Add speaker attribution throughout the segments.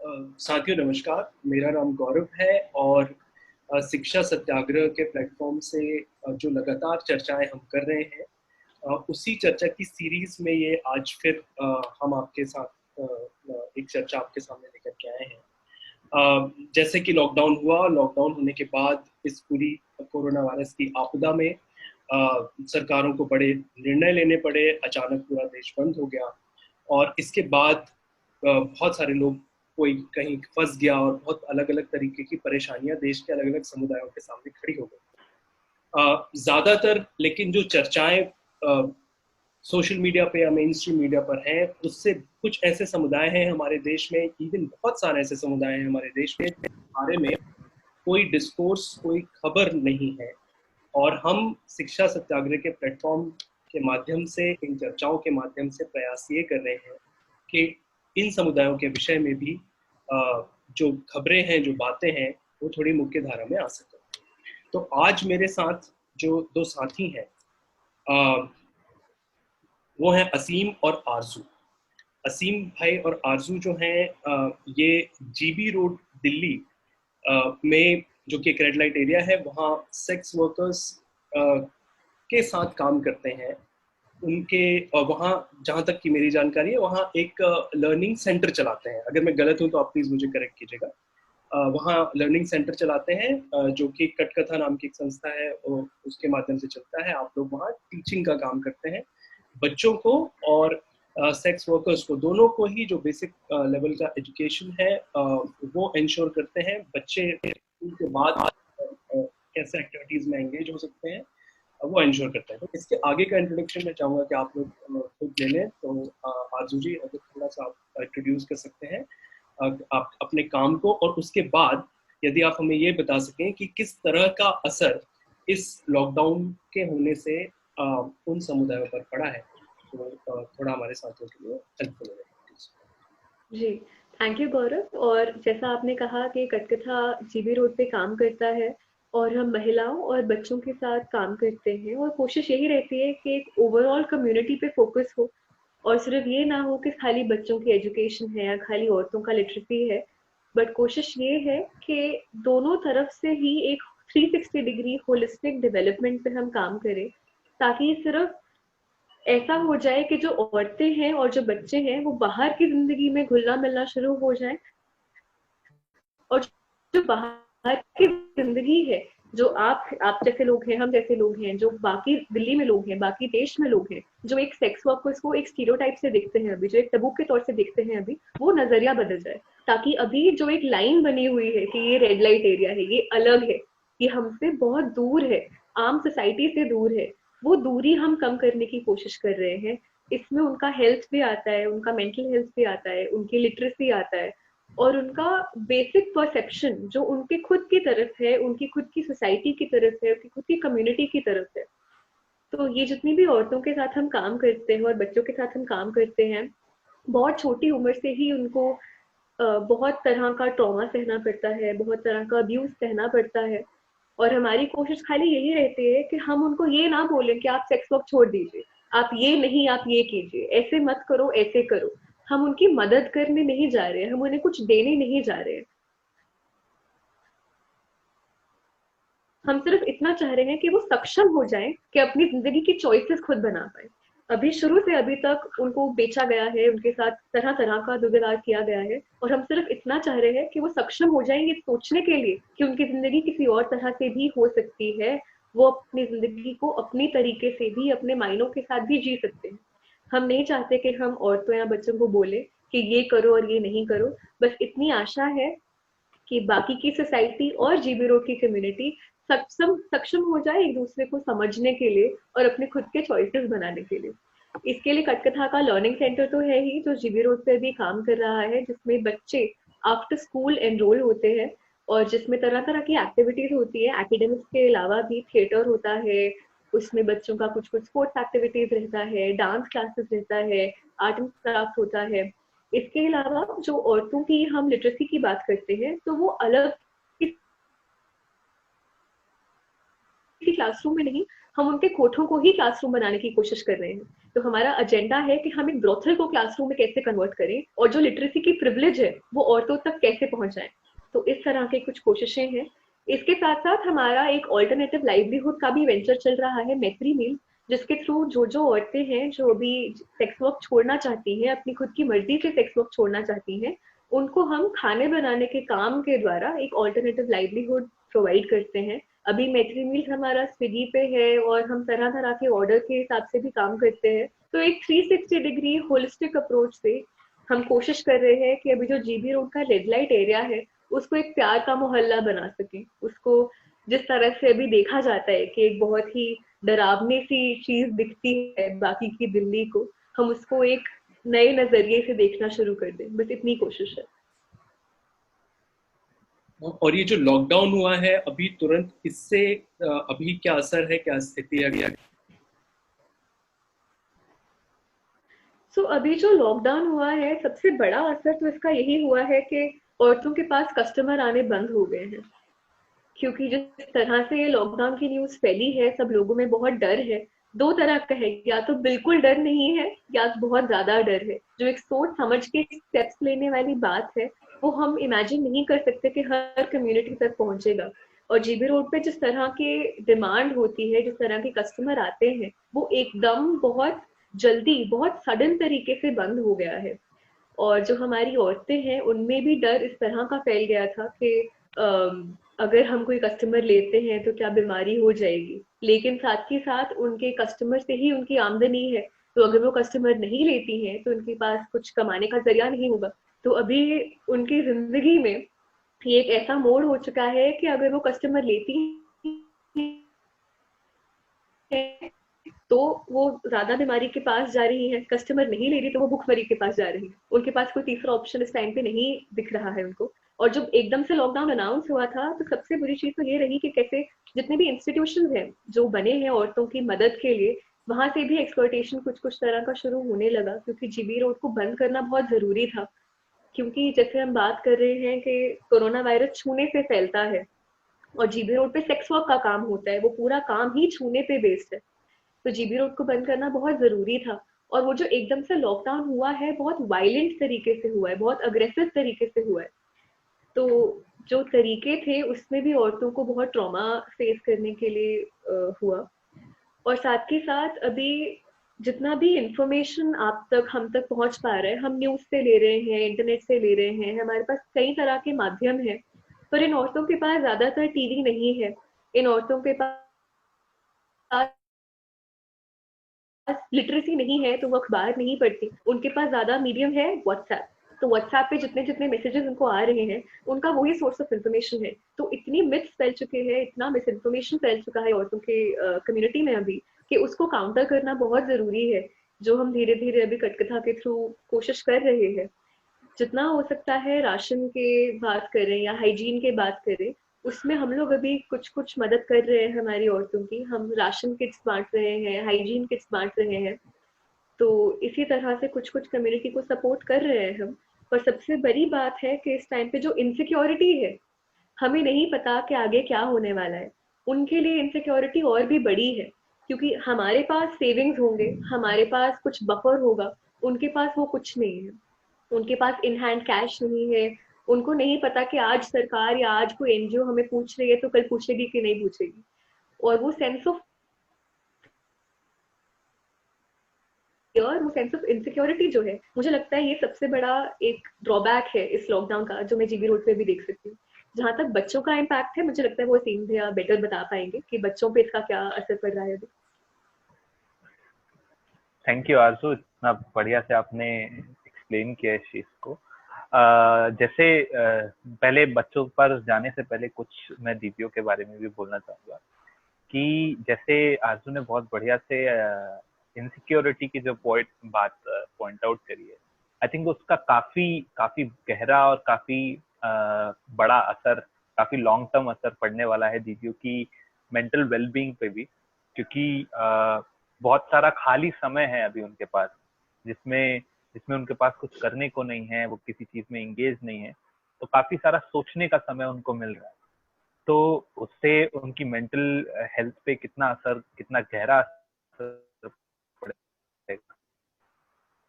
Speaker 1: साथियों नमस्कार, मेरा नाम गौरव है और शिक्षा सत्याग्रह के प्लेटफॉर्म से जो लगातार चर्चाएं हम कर रहे हैं, उसी चर्चा की सीरीज में ये आज फिर हम आपके साथ एक चर्चा आपके सामने लेकर के आए हैं। जैसे कि लॉकडाउन होने के बाद इस पूरी कोरोना वायरस की आपदा में सरकारों को बड़े निर्णय लेने पड़े, अचानक पूरा देश बंद हो गया और इसके बाद बहुत सारे लोग कोई कहीं फंस गया और बहुत अलग अलग तरीके की परेशानियां देश के अलग अलग समुदायों के सामने खड़ी हो गई। ज्यादातर लेकिन जो चर्चाएं सोशल मीडिया पे या मेन स्ट्रीम मीडिया पर हैं, उससे कुछ ऐसे समुदाय हैं हमारे देश में, इवन बहुत सारे ऐसे समुदाय हैं हमारे देश में बारे में कोई डिस्कोर्स, कोई खबर नहीं है। और हम शिक्षा सत्याग्रह के प्लेटफॉर्म के माध्यम से, इन चर्चाओं के माध्यम से प्रयास ये कर रहे हैं कि इन समुदायों के विषय में भी जो खबरें हैं, जो बातें हैं, वो थोड़ी मुख्य धारा में आ सकें। तो आज मेरे साथ जो दो साथी हैं वो हैं असीम और आरजू। असीम भाई और आरजू जो हैं ये जीबी रोड दिल्ली में, जो कि एक रेड लाइट एरिया है, वहाँ सेक्स वर्कर्स के साथ काम करते हैं। उनके वहाँ, जहाँ तक की मेरी जानकारी है, वहाँ एक लर्निंग सेंटर चलाते हैं। अगर मैं गलत हूँ तो आप प्लीज़ मुझे करेक्ट कीजिएगा। वहाँ लर्निंग सेंटर चलाते हैं जो कि कटकथा नाम की एक संस्था है, उसके माध्यम से चलता है। आप लोग वहाँ टीचिंग का काम करते हैं बच्चों को और सेक्स वर्कर्स को, दोनों को ही जो बेसिक लेवल का एजुकेशन है वो इंश्योर करते हैं। बच्चे के बाद कैसे एक्टिविटीज में एंगेज हो सकते हैं वो इंश्योर करते हैं। तो इसके आगे का इंट्रोडक्शन मैं चाहूँगा कि आप लोग खुद ले लें। तो आरजू जी, अगर थोड़ा सा आप इंट्रोड्यूस कर सकते हैं आप अपने काम को, और उसके बाद यदि आप हमें ये बता सकें कि किस तरह का असर इस लॉकडाउन के होने से उन समुदायों पर पड़ा है, तो थोड़ा हमारे साथियों के लिए हेल्पफुल होगा।
Speaker 2: जी, थैंक यू गौरव। और जैसा आपने कहा कि कटकथा जीबी रोड पे काम करता है और हम महिलाओं और बच्चों के साथ काम करते हैं, और कोशिश यही रहती है कि एक ओवरऑल कम्युनिटी पे फोकस हो, और सिर्फ ये ना हो कि खाली बच्चों की एजुकेशन है या खाली औरतों का लिटरेसी है, बट कोशिश ये है कि दोनों तरफ से ही एक 360 डिग्री होलिस्टिक डेवलपमेंट पे हम काम करें, ताकि सिर्फ ऐसा हो जाए कि जो औरतें हैं और जो बच्चे हैं वो बाहर की जिंदगी में घुलना मिलना शुरू हो जाए, और जो बाहर की जिंदगी है, जो आप जैसे लोग हैं, हम जैसे लोग हैं, जो बाकी दिल्ली में लोग हैं, बाकी देश में लोग हैं, जो एक सेक्स वर्कर्स को एक स्टीरियोटाइप से देखते हैं अभी, जो एक तबू के तौर से देखते हैं अभी, वो नजरिया बदल जाए। ताकि अभी जो एक लाइन बनी हुई है कि ये रेड लाइट एरिया है, ये अलग है, ये हमसे बहुत दूर है, आम सोसाइटी से दूर है, वो दूरी हम कम करने की कोशिश कर रहे हैं। इसमें उनका हेल्थ भी आता है, उनका मेंटल हेल्थ भी आता है, उनकी लिटरेसी आता है, और उनका बेसिक परसेप्शन जो उनके खुद की तरफ है, उनकी खुद की सोसाइटी की तरफ है, उनकी खुद की कम्युनिटी की तरफ है। तो ये जितनी भी औरतों के साथ हम काम करते हैं और बच्चों के साथ हम काम करते हैं, बहुत छोटी उम्र से ही उनको बहुत तरह का ट्रॉमा सहना पड़ता है, बहुत तरह का अब्यूज सहना पड़ता है। और हमारी कोशिश खाली यही रहती है कि हम उनको ये ना बोलें कि आप सेक्स वर्क छोड़ दीजिए, आप ये नहीं, आप ये कीजिए, ऐसे मत करो, ऐसे करो। हम उनकी मदद करने नहीं जा रहे हैं, हम उन्हें कुछ देने नहीं जा रहे हैं। हम सिर्फ इतना चाह रहे हैं कि वो सक्षम हो जाएं कि अपनी जिंदगी की चॉइसेस खुद बना पाए। अभी शुरू से अभी तक उनको बेचा गया है, उनके साथ तरह तरह का दुर्व्यवहार किया गया है, और हम सिर्फ इतना चाह रहे हैं कि वो सक्षम हो जाएं ये सोचने के लिए कि उनकी जिंदगी किसी और तरह से भी हो सकती है, वो अपनी जिंदगी को अपनी तरीके से भी, अपने मायनों के साथ भी जी सकते हैं। हम नहीं चाहते कि हम औरतों या बच्चों को बोले कि ये करो और ये नहीं करो। बस इतनी आशा है कि बाकी की सोसाइटी और जीबी रोड की कम्युनिटी सक्षम सक्षम हो जाए एक दूसरे को समझने के लिए और अपने खुद के चॉइसेस बनाने के लिए। इसके लिए कटकथा का लर्निंग सेंटर तो है ही, जो जीबी रोड पे भी काम कर रहा है, जिसमें बच्चे आफ्टर स्कूल एनरोल होते हैं, और जिसमें तरह तरह की एक्टिविटीज होती है। एकेडमिक्स के अलावा भी थिएटर होता है, उसमें बच्चों का कुछ कुछ स्पोर्ट्स एक्टिविटीज रहता है, डांस क्लासेस रहता है, आर्ट एंड क्राफ्ट होता है। इसके अलावा जो औरतों की हम लिटरेसी की बात करते हैं, तो वो अलग किसी क्लासरूम में नहीं, हम उनके कोठों को ही क्लासरूम बनाने की कोशिश कर रहे हैं। तो हमारा एजेंडा है कि हम एक ब्रोथल को क्लासरूम में कैसे कन्वर्ट करें और जो लिटरेसी की प्रिविलेज है वो औरतों तक कैसे पहुंचाएं। तो इस तरह की कुछ कोशिशें हैं। इसके साथ साथ हमारा एक ऑल्टरनेटिव लाइवलीहुड का भी वेंचर चल रहा है, मैत्री मील, जिसके थ्रू जो जो औरतें हैं जो अभी सेक्स वर्क छोड़ना चाहती हैं, अपनी खुद की मर्जी से सेक्स वर्क छोड़ना चाहती हैं, उनको हम खाने बनाने के काम के द्वारा एक ऑल्टरनेटिव लाइवलीहुड प्रोवाइड करते हैं। अभी मैत्री मील्स हमारा स्विगी पे है और हम तरह तरह के ऑर्डर के हिसाब से भी काम करते हैं। तो एक 360 डिग्री होलिस्टिक अप्रोच से हम कोशिश कर रहे हैं कि अभी जो जीबी रोड का रेड लाइट एरिया है उसको एक प्यार का मोहल्ला बना सके। उसको जिस तरह से अभी देखा जाता है कि एक बहुत ही डरावनी सी चीज दिखती है बाकी की दिल्ली को, हम उसको एक नए नजरिए से देखना शुरू कर दें, बस इतनी कोशिश है।
Speaker 1: और ये जो लॉकडाउन हुआ है अभी तुरंत, इससे अभी क्या असर है, क्या स्थिति है?
Speaker 2: अभी जो लॉकडाउन हुआ है सबसे बड़ा असर तो इसका यही हुआ है कि औरतों के पास कस्टमर आने बंद हो गए हैं। क्योंकि जिस तरह से ये लॉकडाउन की न्यूज फैली है, सब लोगों में बहुत डर है। दो तरह का है, या तो बिल्कुल डर नहीं है या बहुत ज्यादा डर है। जो एक सोच समझ के स्टेप्स लेने वाली बात है वो हम इमेजिन नहीं कर सकते कि हर कम्युनिटी तक पहुंचेगा। और जीबी रोड पे जिस तरह की डिमांड होती है, जिस तरह के कस्टमर आते हैं, वो एकदम बहुत जल्दी बहुत सडन तरीके से बंद हो गया है। और जो हमारी औरतें हैं उनमें भी डर इस तरह का फैल गया था कि अगर हम कोई कस्टमर लेते हैं तो क्या बीमारी हो जाएगी। लेकिन साथ ही साथ उनके कस्टमर से ही उनकी आमदनी है, तो अगर वो कस्टमर नहीं लेती हैं तो उनके पास कुछ कमाने का जरिया नहीं होगा। तो अभी उनकी जिंदगी में ये एक ऐसा मोड़ हो चुका है कि अगर वो कस्टमर लेती है तो वो ज्यादा बीमारी के पास जा रही है, कस्टमर नहीं ले रही तो वो भुखमरी के पास जा रही है। उनके पास कोई तीसरा ऑप्शन इस टाइम पे नहीं दिख रहा है उनको। और जब एकदम से लॉकडाउन अनाउंस हुआ था तो सबसे बुरी चीज तो ये रही कि कैसे जितने भी इंस्टीट्यूशन हैं जो बने हैं औरतों की मदद के लिए, वहां से भी एक्सप्लॉयटेशन कुछ कुछ तरह का शुरू होने लगा, क्योंकि जीबी रोड को बंद करना बहुत जरूरी था। क्योंकि जैसे हम बात कर रहे हैं कि कोरोना वायरस छूने से फैलता है और जीबी रोड पे सेक्स वर्क का काम होता है, वो पूरा काम ही छूने पे बेस्ड है। तो जीबी रोड को बंद करना बहुत जरूरी था। और वो जो एकदम से लॉकडाउन हुआ है बहुत वायलेंट तरीके से हुआ है, बहुत अग्रेसिव तरीके से हुआ है। तो जो तरीके थे उसमें भी औरतों को बहुत ट्रॉमा फेस करने के लिए हुआ। और साथ ही साथ अभी जितना भी इंफॉर्मेशन आप तक हम तक पहुंच पा रहा है, हम न्यूज से ले रहे हैं, इंटरनेट से ले रहे हैं, हमारे पास कई तरह के माध्यम है। पर इन औरतों के पास ज्यादातर टीवी नहीं है, इन औरतों के पास लिटरेसी नहीं है तो वो अखबार नहीं पढ़ती। उनके पास ज्यादा मीडियम है व्हाट्सएप। तो व्हाट्सएप पे जितने जितने मैसेजेस उनको आ रहे हैं उनका वही सोर्स ऑफ इन्फॉर्मेशन है। तो इतनी मिथ्स फैल चुके हैं, इतना मिस इन्फॉर्मेशन फैल चुका है औरतों के कम्युनिटी में अभी, कि उसको काउंटर करना बहुत जरूरी है। जो हम धीरे धीरे अभी कटकथा के थ्रू कोशिश कर रहे हैं। जितना हो सकता है राशन के बात करें या हाइजीन के बात करें, उसमें हम लोग अभी कुछ कुछ मदद कर रहे हैं हमारी औरतों की। हम राशन किट्स बांट रहे हैं, हाइजीन किट्स बांट रहे हैं। तो इसी तरह से कुछ कुछ कम्युनिटी को सपोर्ट कर रहे हैं हम। पर सबसे बड़ी बात है कि इस टाइम पे जो इनसिक्योरिटी है, हमें नहीं पता कि आगे क्या होने वाला है। उनके लिए इनसिक्योरिटी और भी बड़ी है, क्योंकि हमारे पास सेविंग्स होंगे, हमारे पास कुछ बफर होगा, उनके पास वो कुछ नहीं है। उनके पास इन हैंड कैश नहीं है। उनको नहीं पता कि आज सरकार या आज कोई एनजीओ हमें पूछ रही है तो कल पूछेगी कि नहीं पूछेगी। और वो सेंस ऑफ फियर, वो सेंस ऑफ इनसिक्योरिटी जो है, मुझे लगता है ये सबसे बड़ा एक ड्रॉबैक है इस लॉकडाउन का, जो मैं जीबी रोड पे भी देख सकती हूँ। जहां तक बच्चों का इम्पैक्ट है, मुझे लगता है वो सीन भैया बेटर बता पाएंगे कि बच्चों पे इसका क्या असर पड़ रहा है अभी।
Speaker 3: थैंक यू आरजू, इतना बढ़िया से आपने एक्सप्लेन किया इस चीज को। जैसे पहले बच्चों पर जाने से पहले कुछ मैं दीदियों के बारे में भी बोलना चाहूंगा कि जैसे आरजू ने बहुत बढ़िया से इनसिक्योरिटी की जो पॉइंट आउट करी है, आई थिंक उसका काफी काफी गहरा और काफी बड़ा असर, काफी लॉन्ग टर्म असर पड़ने वाला है दीदियों की मेंटल वेलबींग पे भी। क्योंकि बहुत सारा खाली समय है अभी उनके पास, जिसमें जिसमें उनके पास कुछ करने को नहीं है, वो किसी चीज में इंगेज नहीं है, तो काफी सारा सोचने का समय उनको मिल रहा है। तो उससे उनकी मेंटल हेल्थ पे कितना गहरा असर पड़ेगा,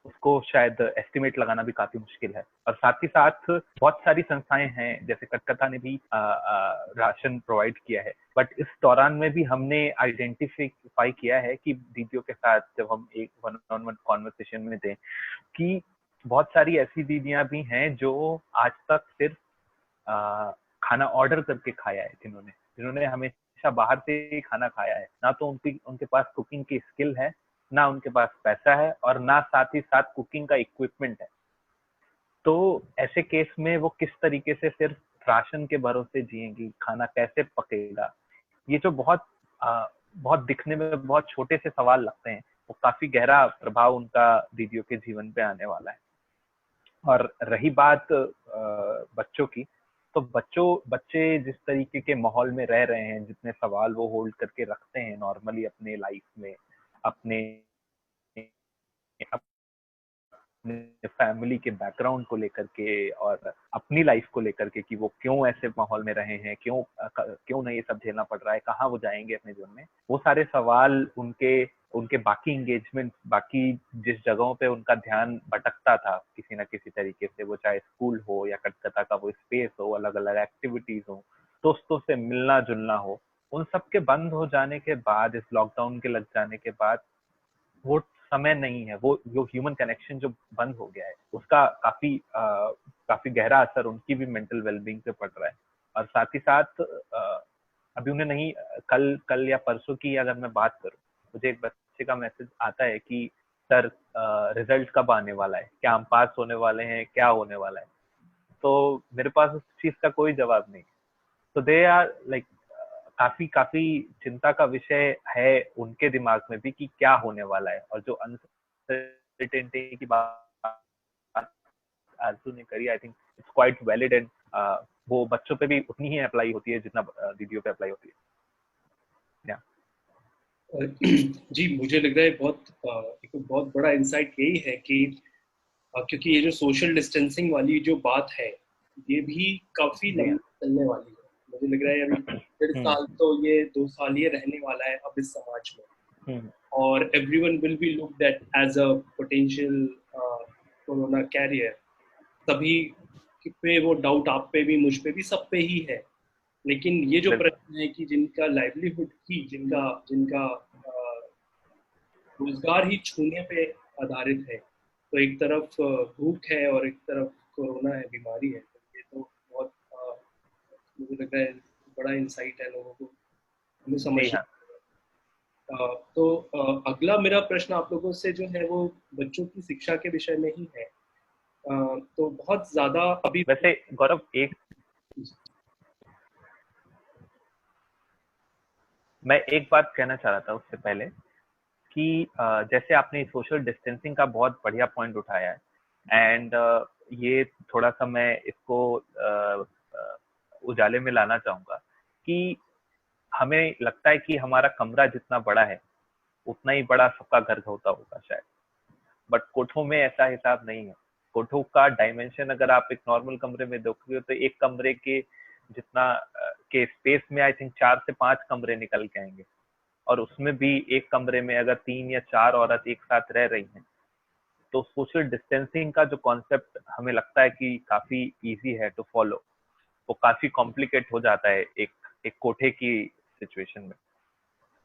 Speaker 3: उसको शायद एस्टिमेट लगाना भी काफी मुश्किल है। और साथ ही साथ बहुत सारी संस्थाएं हैं, जैसे कटकथा ने भी राशन प्रोवाइड किया है, बट इस दौरान में भी हमने आइडेंटिफाई किया है कि दीदियों के साथ जब हम एक वन ऑन वन कॉन्वर्सेशन में थे कि बहुत सारी ऐसी दीदियां भी हैं जो आज तक सिर्फ खाना ऑर्डर करके खाया है, जिन्होंने हमेशा बाहर से ही खाना खाया है, ना तो उनके पास कुकिंग की स्किल है, ना उनके पास पैसा है, और ना साथ ही साथ कुकिंग का इक्विपमेंट है। तो ऐसे केस में वो किस तरीके से सिर्फ राशन के भरोसे जिएंगी, खाना कैसे पकेगा, ये जो बहुत दिखने में बहुत छोटे से सवाल लगते हैं, वो काफी गहरा प्रभाव उनका दीदियों के जीवन पे आने वाला है। और रही बात बच्चों की, तो बच्चे जिस तरीके के माहौल में रह रहे हैं, जितने सवाल वो होल्ड करके रखते हैं नॉर्मली अपने लाइफ में, अपने फैमिली के बैकग्राउंड को लेकर के और अपनी लाइफ को लेकर के, कि वो क्यों ऐसे माहौल में रहे हैं, क्यों नहीं ये सब झेलना पड़ रहा है, कहाँ वो जाएंगे अपने जीवन में, वो सारे सवाल उनके बाकी एंगेजमेंट, बाकी जिस जगहों पे उनका ध्यान भटकता था किसी ना किसी तरीके से, वो चाहे स्कूल हो या कटकथा का वो स्पेस हो, अलग अलग एक्टिविटीज हो, दोस्तों से मिलना जुलना हो, उन सब के बंद हो जाने के बाद, इस लॉकडाउन के लग जाने के बाद, वो समय नहीं है, वो जो ह्यूमन कनेक्शन जो बंद हो गया है, उसका काफी गहरा असर उनकी भी मेंटल वेलबींग पे पड़ रहा है। और साथ ही साथ अभी उन्हें नहीं, कल या परसों की अगर मैं बात करूं, मुझे एक बच्चे का मैसेज आता है कि सर रिजल्ट कब आने वाला है, क्या हम पास होने वाले हैं, क्या होने वाला है। तो मेरे पास उस चीज का कोई जवाब नहीं। तो दे आर लाइक काफी काफी चिंता का विषय है उनके दिमाग में भी कि क्या होने वाला है। और जो अनसर्टेनिटी की बात आरजू ने करी, आई think it's quite valid, and वो बच्चों पे भी उतनी ही अप्लाई होती है जितना दीदियों पे अप्लाई होती है।
Speaker 1: जी, मुझे लग रहा है एक बहुत बड़ा इंसाइट यही है कि क्योंकि ये जो सोशल डिस्टेंसिंग वाली जो बात है, ये भी काफी लंबी चलने वाली है। मुझे लग रहा है अभी 1.5 साल तो ये 2 साल ये रहने वाला है अब इस समाज में, और everyone will be looked at as a potential corona carrier. तभी पे वो डाउट आप पे भी, मुझ पे भी, सब पे ही है। लेकिन ये जो प्रश्न है कि जिनका लाइवलीहुड ही, जिनका जिनका रोजगार ही छूने पे आधारित है, तो एक तरफ भूख है और एक तरफ कोरोना है, बीमारी है, तो ये तो बहुत मुझे लगता है बड़ा इंसाइट है लोगों को हमें समझना। तो अगला मेरा प्रश्न आप लोगों से जो है वो बच्चों की शिक्षा के विषय में ही है। तो बहुत ज्यादा अभी
Speaker 3: वैसे गौरव, मैं एक बात कहना चाह रहा था उससे पहले कि जैसे आपने सोशल डिस्टेंसिंग का बहुत बढ़िया पॉइंट उठाया है, एंड ये थोड़ा सा मैं इसको उजाले में लाना चाहूंगा कि हमें लगता है कि हमारा कमरा जितना बड़ा है उतना ही बड़ा सबका घर होता होगा शायद, बट कोठों में ऐसा हिसाब नहीं है। कोठों का डायमेंशन अगर आप एक नॉर्मल कमरे में देखोगे तो एक कमरे के जितना के स्पेस में आई थिंक 4 से 5 कमरे निकल के आएंगे, और उसमें भी एक कमरे में अगर 3 या 4 औरत एक साथ रह रही हैं, तो सोशल डिस्टेंसिंग का जो कॉन्सेप्ट हमें लगता है कि काफी इजी है टू फॉलो, वो काफी कॉम्प्लिकेट हो जाता है एक कोठे की सिचुएशन में।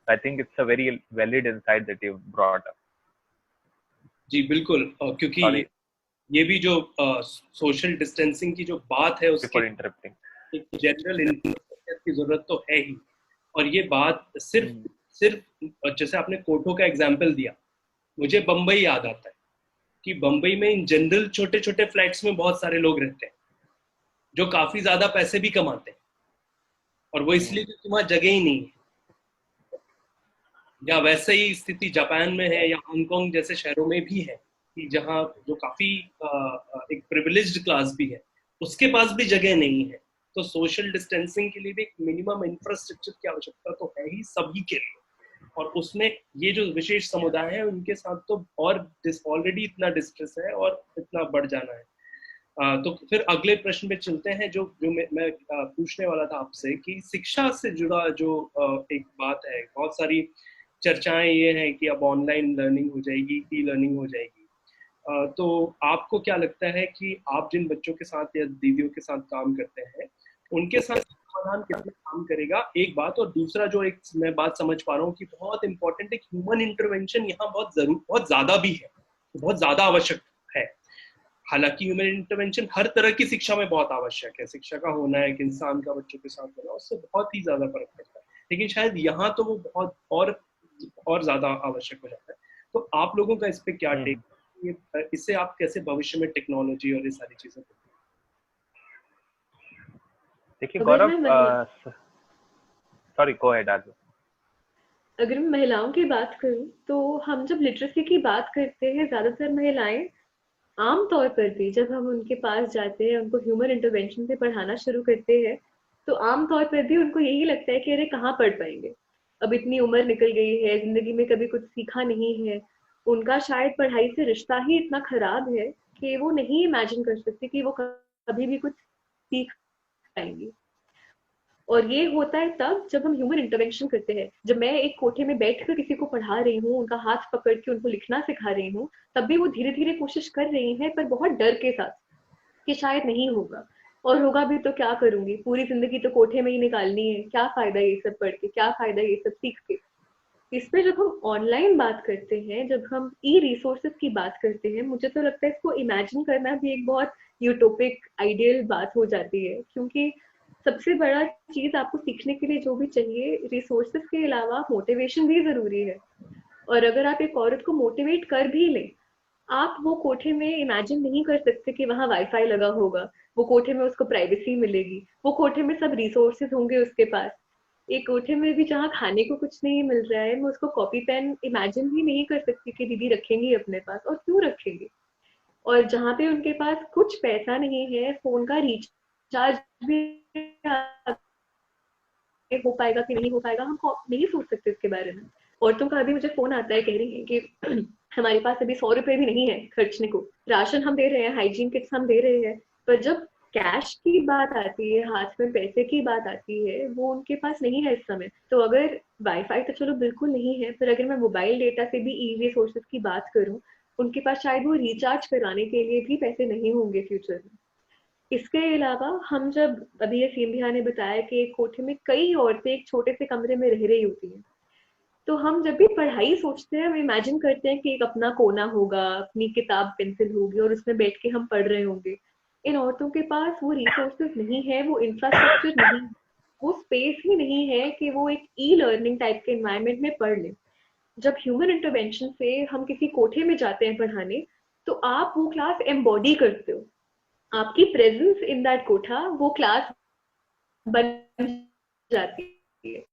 Speaker 3: I think it's a very valid insight that you brought up.
Speaker 1: जी बिल्कुल, क्योंकि ये भी जो सोशल डिस्टेंसिंग की जो बात है उसके एक जनरल इंफ्रास्ट्रक्चर की जरूरत तो है ही। और ये बात सिर्फ जैसे आपने कोठों का एग्जांपल दिया, मुझे बंबई याद आता है कि बंबई में इन जनरल छोटे छोटे फ्लैट्स में बहुत सारे लोग रहते हैं जो काफी ज्यादा पैसे भी कमाते हैं, और वो इसलिए क्योंकि वहां जगह ही नहीं है। या वैसे ही स्थिति जापान में है या हांगकांग जैसे शहरों में भी है कि जहाँ जो काफी एक प्रिविलेज्ड क्लास भी है, उसके पास भी जगह नहीं है। तो सोशल डिस्टेंसिंग के लिए भी एक मिनिमम इंफ्रास्ट्रक्चर की आवश्यकता तो है ही सभी के लिए, और उसमें ये जो विशेष समुदाय है उनके साथ तो और ऑलरेडी इतना डिस्ट्रेस है और इतना बढ़ जाना है। तो फिर अगले प्रश्न पे चलते हैं, जो जो मैं पूछने वाला था आपसे कि शिक्षा से जुड़ा जो एक बात है, बहुत सारी चर्चाएं ये हैं कि अब ऑनलाइन लर्निंग हो जाएगी, ई लर्निंग हो जाएगी। तो आपको क्या लगता है कि आप जिन बच्चों के साथ या दीदियों के साथ काम करते हैं, उनके साथ समाधान कितना काम करेगा, एक बात। और दूसरा जो एक मैं बात समझ पा रहा हूँ कि बहुत इंपॉर्टेंट है, ह्यूमन इंटरवेंशन यहाँ बहुत ज्यादा भी है, बहुत ज्यादा आवश्यक है। हालांकि ह्यूमन इंटरवेंशन हर तरह की शिक्षा में बहुत आवश्यक है, शिक्षा का होना, एक इंसान का बच्चों के साथ होना, उससे बहुत ही ज्यादा फर्क पड़ता है। लेकिन शायद यहाँ तो वो बहुत और ज्यादा आवश्यक हो जाता है। तो आप लोगों का इस पे क्या टेक, इससे आप कैसे भविष्य में टेक्नोलॉजी और ये सारी चीजें?
Speaker 3: देखिए गौरव, सॉरी गो अहेड आरजू।
Speaker 2: अगर मैं महिलाओं की बात करूं तो हम जब लिटरेसी की बात करते हैं, ज्यादातर महिलाएं आम तौर पर भी जब हम उनके पास जाते हैं, उनको ह्यूमन इंटरवेंशन से पढ़ाना शुरू करते हैं, तो आम तौर पर भी उनको यही लगता है कि अरे कहाँ पढ़ पाएंगे, अब इतनी उम्र निकल गई है, जिंदगी में कभी कुछ सीखा नहीं है। उनका शायद पढ़ाई से रिश्ता ही इतना खराब है कि वो नहीं इमेजिन कर सकते कि वो कभी भी कुछ सीख पाएंगी। और ये होता है तब जब हम ह्यूमन इंटरवेंशन करते हैं। जब मैं एक कोठे में बैठकर किसी को पढ़ा रही हूँ, उनका हाथ पकड़ के उनको लिखना सिखा रही हूँ, तब भी वो धीरे धीरे कोशिश कर रही हैं, पर बहुत डर के साथ कि शायद नहीं होगा, और होगा भी तो क्या करूंगी, पूरी जिंदगी तो कोठे में ही निकालनी है, क्या फायदा ये सब पढ़ के, क्या फायदा ये सब सीख के। इसमें जब हम ऑनलाइन बात करते हैं, जब हम ई रिसोर्सेज की बात करते हैं, मुझे तो लगता है इसको इमेजिन करना भी एक बहुत यूटोपिक आइडियल बात हो जाती है, क्योंकि सबसे बड़ा चीज आपको सीखने के लिए जो भी चाहिए, रिसोर्सेज के अलावा मोटिवेशन भी जरूरी है। और अगर आप एक औरत को मोटिवेट कर भी लें, आप वो कोठे में इमेजिन नहीं कर सकते कि वहां वाईफाई लगा होगा, वो कोठे में उसको प्राइवेसी मिलेगी, वो कोठे में सब रिसोर्सेज होंगे उसके पास। एक कोठे में भी जहाँ खाने को कुछ नहीं मिल रहा है, मैं उसको कॉपी पेन इमेजिन भी नहीं कर सकती कि दीदी रखेंगी अपने पास, और क्यों रखेंगे। और जहाँ पे उनके पास कुछ पैसा नहीं है, फोन का रिचार्ज भी हो पाएगा कि नहीं हो पाएगा, हम नहीं सोच सकते इसके बारे में। औरतों का अभी मुझे फोन आता है, कह रही है कि हमारे पास अभी 100 रुपए भी नहीं है खर्चने को, राशन हम दे रहे हैं, हाइजीन किट्स हम दे रहे हैं, पर जब कैश की बात आती है, हाथ में पैसे की बात आती है, वो उनके पास नहीं है इस समय। तो अगर वाईफाई तो चलो बिल्कुल नहीं है, पर अगर मैं मोबाइल डेटा से भी ई रिसोर्सेज की बात करूं, उनके पास शायद वो रिचार्ज कराने के लिए भी पैसे नहीं होंगे फ्यूचर में। इसके अलावा हम जब, अभी असीम भैया ने बताया कि एक कोठे में कई औरतें एक छोटे से कमरे में रह रही होती हैं, तो हम जब भी पढ़ाई सोचते हैं, हम इमेजिन करते हैं कि एक अपना कोना होगा, अपनी किताब पेंसिल होगी, और उसमें बैठ के हम पढ़ रहे होंगे। इन औरतों के पास वो रिसोर्सेज नहीं है, वो इंफ्रास्ट्रक्चर नहीं, वो स्पेस ही नहीं है कि वो एक ई लर्निंग टाइप के एनवायरनमेंट में पढ़ लें। जब ह्यूमन इंटरवेंशन से हम किसी कोठे में जाते हैं पढ़ाने, तो आप वो क्लास एम्बॉडी करते हो, आपकी प्रेजेंस इन दैट कोठा वो क्लास बन जाती है।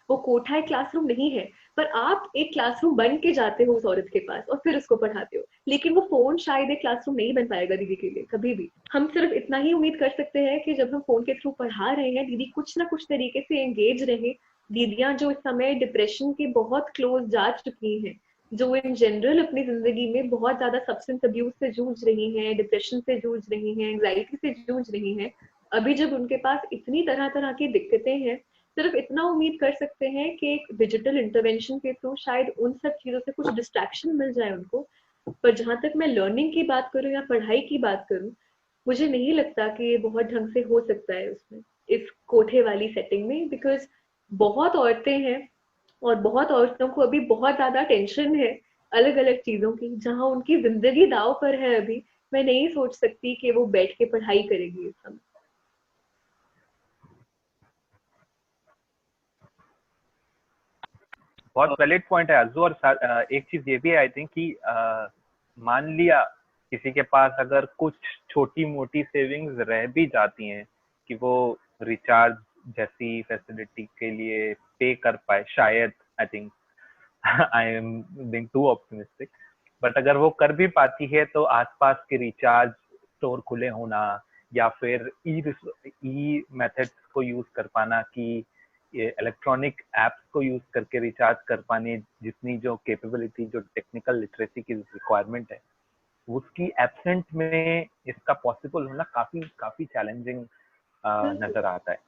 Speaker 2: वो कोठा एक क्लासरूम नहीं है, पर आप एक क्लासरूम बन के जाते हो उस औरत के पास और फिर उसको पढ़ाते हो। लेकिन वो फोन शायद एक क्लासरूम नहीं बन पाएगा दीदी के लिए कभी भी। हम सिर्फ इतना ही उम्मीद कर सकते हैं कि जब हम फोन के थ्रू पढ़ा रहे हैं, दीदी कुछ ना कुछ तरीके से एंगेज रहे। दीदियां जो इस समय डिप्रेशन के बहुत क्लोज जा चुकी हैं, जो इन जनरल अपनी जिंदगी में बहुत ज्यादा सब्सटेंस अब्यूज से जूझ रही हैं, डिप्रेशन से जूझ रही हैं, एंग्जाइटी से जूझ रही हैं, अभी जब उनके पास इतनी तरह तरह की दिक्कतें हैं, सिर्फ इतना उम्मीद कर सकते हैं कि एक डिजिटल इंटरवेंशन के थ्रू शायद उन सब चीजों से कुछ डिस्ट्रैक्शन मिल जाए उनको। पर जहां तक मैं लर्निंग की बात करूं या पढ़ाई की बात करूं, मुझे नहीं लगता कि ये बहुत ढंग से हो सकता है उसमें, इस कोठे वाली सेटिंग में, बिकॉज बहुत औरतें हैं, और बहुत औरतों को अभी बहुत ज्यादा टेंशन है अलग अलग चीजों की, जहां उनकी जिंदगी दाव पर है अभी। मैं नहीं सोच सकती कि वो बैठ के पढ़ाई करेगी इस समय।
Speaker 3: बहुत वैलिड पॉइंट है अज्जू। और एक चीज ये भी है आई थिंक कि मान लिया किसी के पास अगर कुछ छोटी मोटी सेविंग्स रह भी जाती हैं कि वो रिचार्ज जैसी फैसिलिटी के लिए पे कर पाए, शायद, I think I am being to optimistic, but अगर वो कर भी पाती है तो आसपास के रिचार्ज स्टोर खुले होना या फिर ई मेथड्स को यूज कर पाना कि इलेक्ट्रॉनिक एप्स को यूज करके रिचार्ज कर पाने जितनी जो कैपेबिलिटी, जो टेक्निकल लिटरेसी की रिक्वायरमेंट है, उसकी एब्सेंट में इसका पॉसिबल होना काफी काफी चैलेंजिंग नजर आता है।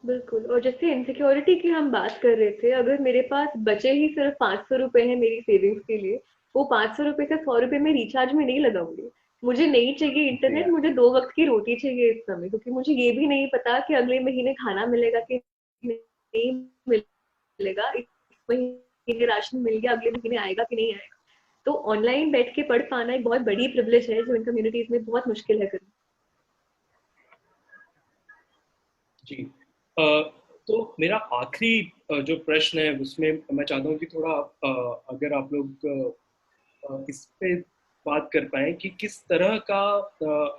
Speaker 2: बिल्कुल। और जैसे इनसिक्योरिटी की हम बात कर रहे थे, अगर मेरे पास बचे ही सिर्फ 500 रुपए हैं मेरी सेविंग्स के लिए, वो 500 रुपए से 100 रुपए में रिचार्ज में नहीं लगाऊंगी। मुझे नहीं चाहिए
Speaker 3: जी
Speaker 2: इंटरनेट,
Speaker 3: हाँ।
Speaker 2: मुझे 2 वक्त की रोटी चाहिए इस समय, क्योंकि मुझे ये भी नहीं पता कि अगले महीने खाना मिलेगा कि नहीं मिलेगा, इस महीने राशन मिल गया, अगले महीने आएगा कि नहीं आएगा। तो ऑनलाइन बैठ के पढ़ पाना एक बहुत बड़ी प्रिविलेज है, जो इन कम्युनिटीज में बहुत मुश्किल है करना।
Speaker 1: जी। अ, तो मेरा आखिरी जो प्रश्न है उसमें मैं चाहता हूँ कि थोड़ा अगर आप लोग इस पे बात कर पाए कि किस तरह का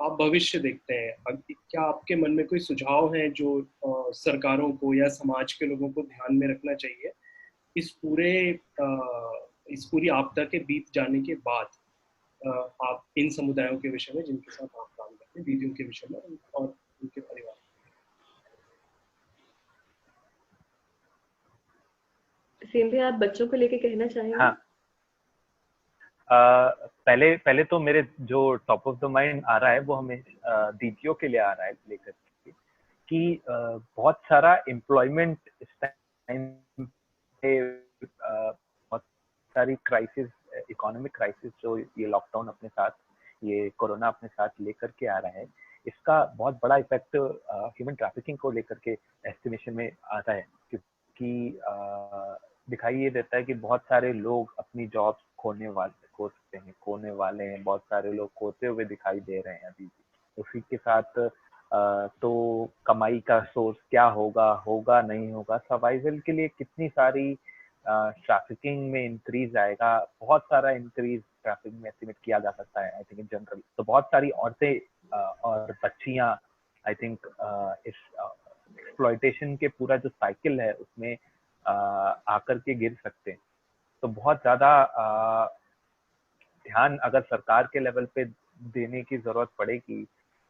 Speaker 1: आप भविष्य देखते हैं। क्या आपके मन में कोई सुझाव हैं जो सरकारों को या समाज के लोगों को ध्यान में रखना चाहिए इस पूरे इस पूरी आपदा के बीत जाने के बाद, अ, आप इन समुदायों के विषय में जिनके साथ आप काम करते हैं, दीदियों के विषय में और उनके परिवार।
Speaker 2: सेम भी आप बच्चों को लेके कहना चाहेंगे?
Speaker 3: हाँ, पहले पहले तो मेरे जो टॉप ऑफ द माइंड आ रहा है वो हमें दीदियों के लिए आ रहा है लेकर के, कि बहुत सारा एम्प्लॉयमेंट इस टाइम पे, बहुत सारी क्राइसिस, इकोनॉमिक क्राइसिस जो ये लॉकडाउन अपने साथ, ये कोरोना अपने साथ लेकर के आ रहा है, इसका बहुत बड़ा इफेक्ट ह्यूमन ट्रैफिकिंग को लेकर के एस्टिमेशन में आता है। क्योंकि दिखाई ये देता है कि बहुत सारे लोग अपनी जॉब खो सकते हैं, खोने वाले हैं, बहुत सारे लोग खोते हुए दिखाई दे रहे हैं अभी भी। उसी के साथ तो कमाई का सोर्स क्या होगा, होगा नहीं होगा, सर्वाइवल के लिए कितनी सारी ट्रैफिकिंग में इंक्रीज आएगा, बहुत सारा इंक्रीज ट्रैफिक में एस्टिमेट किया जा सकता है आई थिंक इन जनरल। तो बहुत सारी औरतें और बच्चियां आई थिंक इस एक्सप्लॉयटेशन के पूरा जो साइकिल है उसमें आकर के गिर सकते हैं। तो बहुत ज्यादा ध्यान अगर सरकार के लेवल पे देने की जरूरत पड़ेगी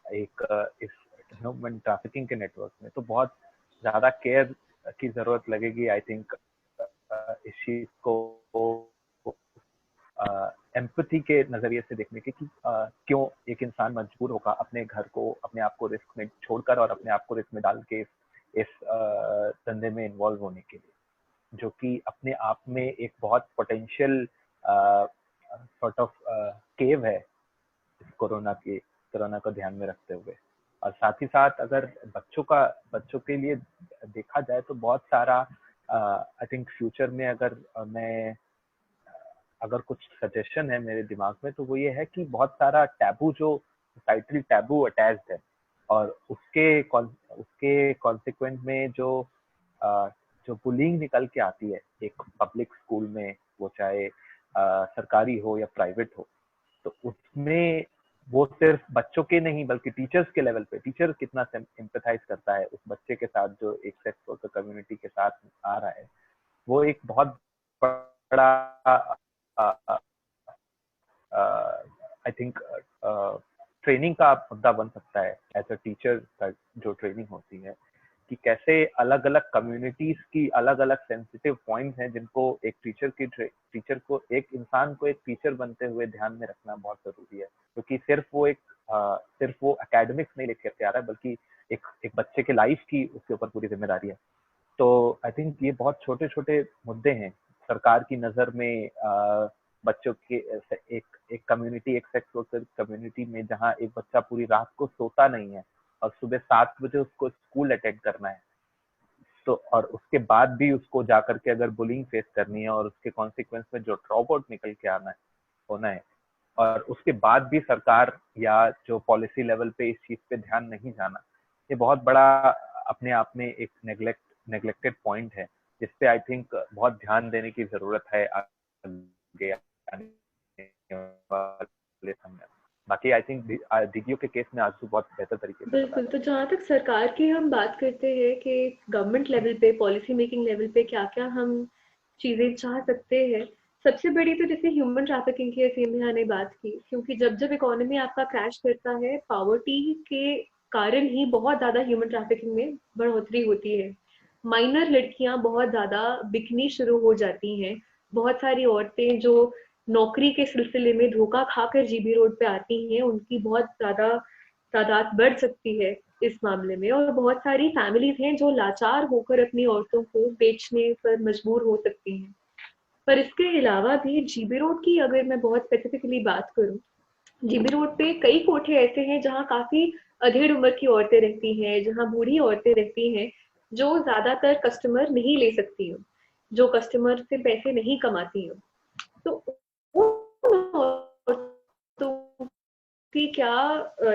Speaker 3: एक इस ह्यूमन ट्रैफिकिंग के नेटवर्क में, तो बहुत ज्यादा केयर की जरूरत लगेगी आई थिंक इस चीज को एम्पैथी के नजरिए से देखने के, कि क्यों एक इंसान मजबूर होगा अपने घर को, अपने आप को रिस्क में छोड़कर और अपने आप को रिस्क में डाल के इस धंधे में इन्वॉल्व होने के लिए, जो कि अपने आप में एक बहुत पोटेंशियल सॉर्ट ऑफ केव है इस कोरोना को ध्यान में रखते हुए। और साथ ही साथ अगर बच्चों के लिए देखा जाए तो बहुत सारा आई थिंक फ्यूचर में अगर कुछ सजेशन है मेरे दिमाग में, तो वो ये है कि बहुत सारा टैबू, जो सोसाइटल टैबू अटैच्ड है, और उसके कॉन्सिक्वेंट में जो बुलिंग निकल के आती है एक पब्लिक स्कूल में, वो चाहे सरकारी हो या प्राइवेट हो, तो उसमें वो सिर्फ बच्चों के नहीं बल्कि टीचर्स के लेवल पे, टीचर कितना एम्पैथाइज करता है उस बच्चे के साथ जो एक सेक्स वर्कर कम्युनिटी के साथ आ रहा है, वो एक बहुत बड़ा आई थिंक ट्रेनिंग का मुद्दा बन सकता है एज अ टीचर का, जो ट्रेनिंग होती है कि कैसे अलग अलग कम्युनिटीज की अलग अलग सेंसिटिव पॉइंट्स हैं जिनको एक टीचर को एक इंसान को एक टीचर बनते हुए ध्यान में रखना बहुत जरूरी है। क्योंकि सिर्फ वो एकेडमिक्स नहीं लेकर के आ रहा है, बल्कि एक बच्चे के लाइफ की उसके ऊपर पूरी जिम्मेदारी है। तो आई थिंक ये बहुत छोटे छोटे मुद्दे हैं सरकार की नजर में। बच्चों के एक कम्युनिटी, एक सेक्स वर्कर कम्युनिटी में, जहाँ एक बच्चा पूरी रात को सोता नहीं है और सुबह 7 बजे उसको स्कूल अटेंड करना है, तो और उसके बाद भी उसको जाकर के अगर बुलिंग फेस करनी है और उसके कॉन्सिक्वेंस में जो ड्रॉप आउट निकल के होना है, और उसके बाद भी सरकार या जो पॉलिसी लेवल पे इस चीज पे ध्यान नहीं जाना, ये बहुत बड़ा अपने आप में एक नेग्लेक्टेड पॉइंट है, जिसपे आई थिंक बहुत ध्यान देने की जरूरत है आगे आने वाले समय। बाकी आई थिंक दीदियों के केस में आंसू बहुत बेहतर तरीके से बता
Speaker 2: बिल्कुल।
Speaker 3: रहे
Speaker 2: तो जहाँ तक सरकार की हम बात करते हैं कि गवर्नमेंट लेवल पे, पॉलिसी मेकिंग लेवल पे क्या-क्या हम चीज़ें चाह सकते हैं, सबसे बड़ी तो जैसे ह्यूमन ट्रैफिकिंग की सीमिया ने बात की, क्योंकि जब इकोनॉमी आपका क्रैश करता है, पॉवर्टी के कारण ही बहुत ज़्यादा ह्यूमन ट्रैफिकिंग में बढ़ोतरी होती है। माइनर लड़कियां बहुत ज़्यादा बिकनी शुरू हो जाती हैं। बहुत सारी औरतें जो नौकरी के सिलसिले में धोखा खाकर जीबी रोड पे आती हैं, उनकी बहुत ज्यादा तादाद बढ़ सकती है इस मामले में। और बहुत सारी फैमिलीज हैं जो लाचार होकर अपनी औरतों को बेचने पर मजबूर हो सकती हैं। पर इसके अलावा भी जीबी रोड की अगर मैं बहुत स्पेसिफिकली बात करूं, जीबी रोड पे कई कोठे ऐसे हैं जहाँ काफी अधेड़ उम्र की औरतें रहती हैं, जहाँ बूढ़ी औरतें रहती हैं, जो ज्यादातर कस्टमर नहीं ले सकती हो, जो कस्टमर से पैसे नहीं कमाती हो। तो उन औरतों की क्या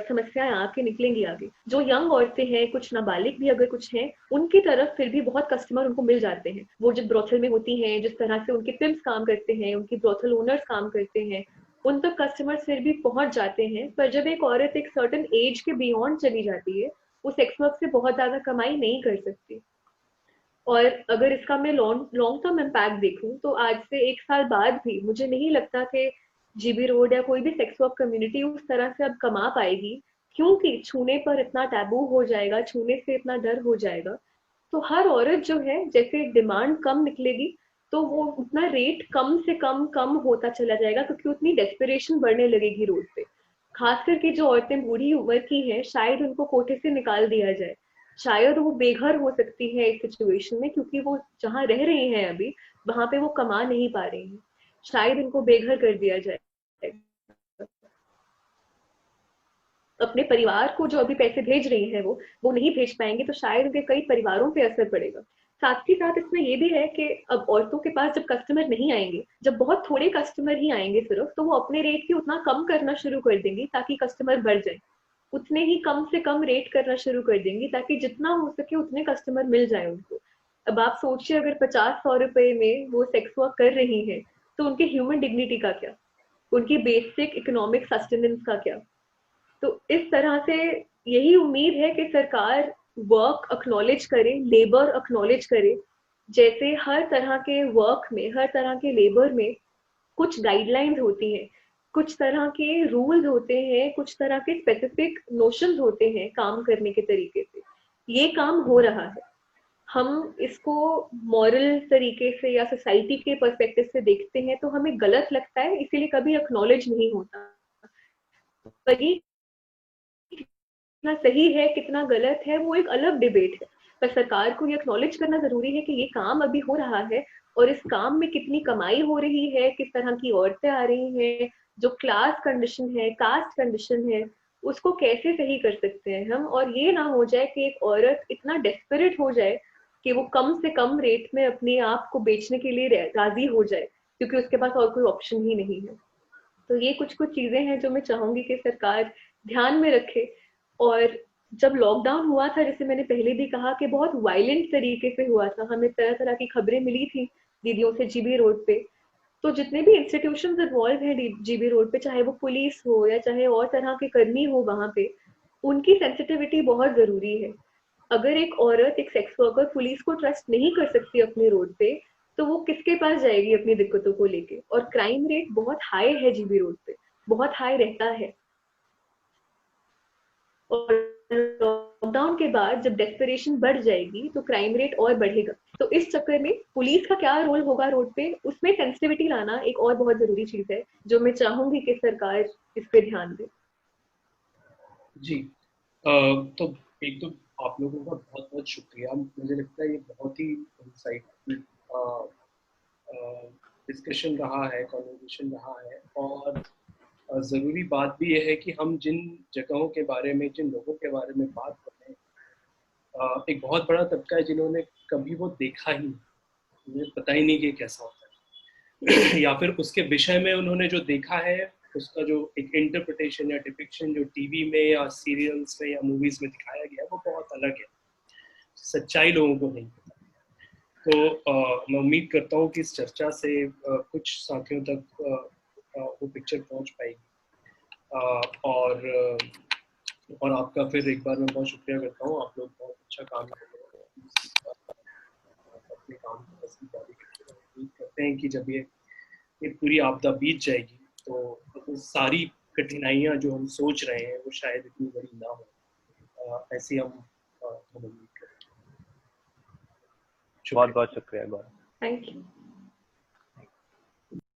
Speaker 2: समस्याएं आके निकलेंगी आगे। जो यंग औरतें हैं, कुछ नाबालिग भी अगर कुछ हैं, उनकी तरफ फिर भी बहुत कस्टमर उनको मिल जाते हैं। वो जब ब्रोथल में होती हैं, जिस तरह से उनके पिम्स काम करते हैं, उनकी ब्रोथल ओनर्स काम करते हैं, उन तक कस्टमर फिर भी पहुंच जाते हैं। पर जब एक औरत एक सर्टेन एज के बियॉन्ड चली जाती है, वो सेक्स वर्क से बहुत ज्यादा कमाई नहीं कर सकती। और अगर इसका मैं लॉन्ग टर्म इम्पैक्ट देखूं, तो आज से 1 साल बाद भी मुझे नहीं लगता कि जीबी रोड या कोई भी सेक्स वर्क कम्युनिटी उस तरह से अब कमा पाएगी, क्योंकि छूने पर इतना टैबू हो जाएगा, छूने से इतना डर हो जाएगा। तो हर औरत जो है, जैसे डिमांड कम निकलेगी, तो वो उतना रेट कम से कम कम होता चला जाएगा, क्योंकि उतनी डेस्परेशन बढ़ने लगेगी रोड पे। खास करके जो औरतें बूढ़ी उम्र की हैं, शायद उनको कोठे से निकाल दिया जाए, शायद वो बेघर हो सकती है इस सिचुएशन में, क्योंकि वो जहाँ रह रही हैं अभी, वहां पे वो कमा नहीं पा रही हैं, शायद उनको बेघर कर दिया जाए। अपने परिवार को जो अभी पैसे भेज रही हैं, वो नहीं भेज पाएंगे, तो शायद उनके कई परिवारों पे असर पड़ेगा। साथ ही साथ इसमें ये भी है कि अब औरतों के पास जब कस्टमर नहीं आएंगे, जब बहुत थोड़े कस्टमर ही आएंगे सिर्फ, तो वो अपने रेट भी उतना कम करना शुरू कर देंगी ताकि कस्टमर बढ़ जाए। उतने ही कम से कम रेट करना शुरू कर देंगी ताकि जितना हो सके उतने कस्टमर मिल जाए उनको। अब आप सोचिए, अगर 50-100 रुपए में वो सेक्स वर्क कर रही हैं, तो उनके ह्यूमन डिग्निटी का क्या, उनकी बेसिक इकोनॉमिक सस्टेनेंस का क्या। तो इस तरह से यही उम्मीद है कि सरकार वर्क अक्नॉलेज करे, लेबर अक्नॉलेज करे। जैसे हर तरह के वर्क में, हर तरह के लेबर में कुछ गाइडलाइंस होती हैं, कुछ तरह के रूल्स होते हैं, कुछ तरह के स्पेसिफिक नोशंस होते हैं काम करने के तरीके से। ये काम हो रहा है, हम इसको मॉरल तरीके से या सोसाइटी के पर्सपेक्टिव से देखते हैं तो हमें गलत लगता है, इसीलिए कभी अक्नॉलेज नहीं होता। पर ये कितना सही है, कितना गलत है, वो एक अलग डिबेट है। पर सरकार को ये एक्नॉलेज करना जरूरी है कि ये काम अभी हो रहा है, और इस काम में कितनी कमाई हो रही है, किस तरह की औरतें आ रही हैं, जो क्लास कंडीशन है, कास्ट कंडीशन है, उसको कैसे सही कर सकते हैं हम। और ये ना हो जाए कि एक औरत इतना डेस्परेट हो जाए कि वो कम से कम रेट में अपने आप को बेचने के लिए राजी हो जाए, क्योंकि उसके पास और कोई ऑप्शन ही नहीं है। तो ये कुछ कुछ चीजें हैं जो मैं चाहूंगी कि सरकार ध्यान में रखे। और जब लॉकडाउन हुआ था, जैसे मैंने पहले भी कहा कि बहुत वायलेंट तरीके से हुआ था, हमें तरह तरह की खबरें मिली थी दीदियों से जीबी रोड पे। तो जितने भी इंस्टीट्यूशन इन्वॉल्व हैं जीबी रोड पे, चाहे वो पुलिस हो या चाहे और तरह के कर्मी हो वहां पे, उनकी सेंसिटिविटी बहुत जरूरी है। अगर एक औरत, एक सेक्स वर्कर पुलिस को ट्रस्ट नहीं कर सकती अपने रोड पे, तो वो किसके पास जाएगी अपनी दिक्कतों को लेके। और क्राइम रेट बहुत हाई है जीबी रोड पे, बहुत हाई रहता है। और लॉकडाउन के बाद जब डेस्परेशन बढ़ जाएगी तो क्राइम रेट और बढ़ेगा। तो इस चक्कर में पुलिस का क्या रोल होगा रोड पे, उसमें सेंसिटिविटी लाना एक और बहुत जरूरी चीज है, जो मैं चाहूंगी कि सरकार इस पे ध्यान दे।
Speaker 1: जी। तो एक तो आप लोगों का बहुत बहुत शुक्रिया। मुझे लगता है ये बहुत ही इंसाइटफुल डिस्कशन रहा है, कॉन्वर्सेशन रहा है। और ज़रूरी बात भी यह है कि हम जिन जगहों के बारे में, जिन लोगों के बारे में बात कर रहे हैं, एक बहुत बड़ा तबका है जिन्होंने कभी वो देखा ही नहीं, उन्हें पता ही नहीं कि कैसा होता है या फिर उसके विषय में उन्होंने जो देखा है, उसका जो एक इंटरप्रिटेशन या डिपिक्शन जो टीवी में या सीरियल्स में या मूवीज में दिखाया गया है, वो बहुत अलग है। सच्चाई लोगों को नहीं पता। तो मैं उम्मीद करता हूँ कि इस चर्चा से कुछ साथियों तक वो पिक्चर पहुँच पाएगी। और आपका फिर एक बार मैं बहुत शुक्रिया करता हूँ। आप लोग बहुत अच्छा काम कर रहे हैं, अपने काम को ऐसे ही जारी रखिए। उम्मीद करते हैं कि जब ये पूरी आपदा बीत जाएगी, तो सारी कठिनाइयाँ जो हम सोच रहे हैं वो शायद इतनी बड़ी ना हो। ऐसी हम उम्मीद करते हैं।
Speaker 3: बहुत बहुत शुक्रिया गौरव।
Speaker 2: Thank you.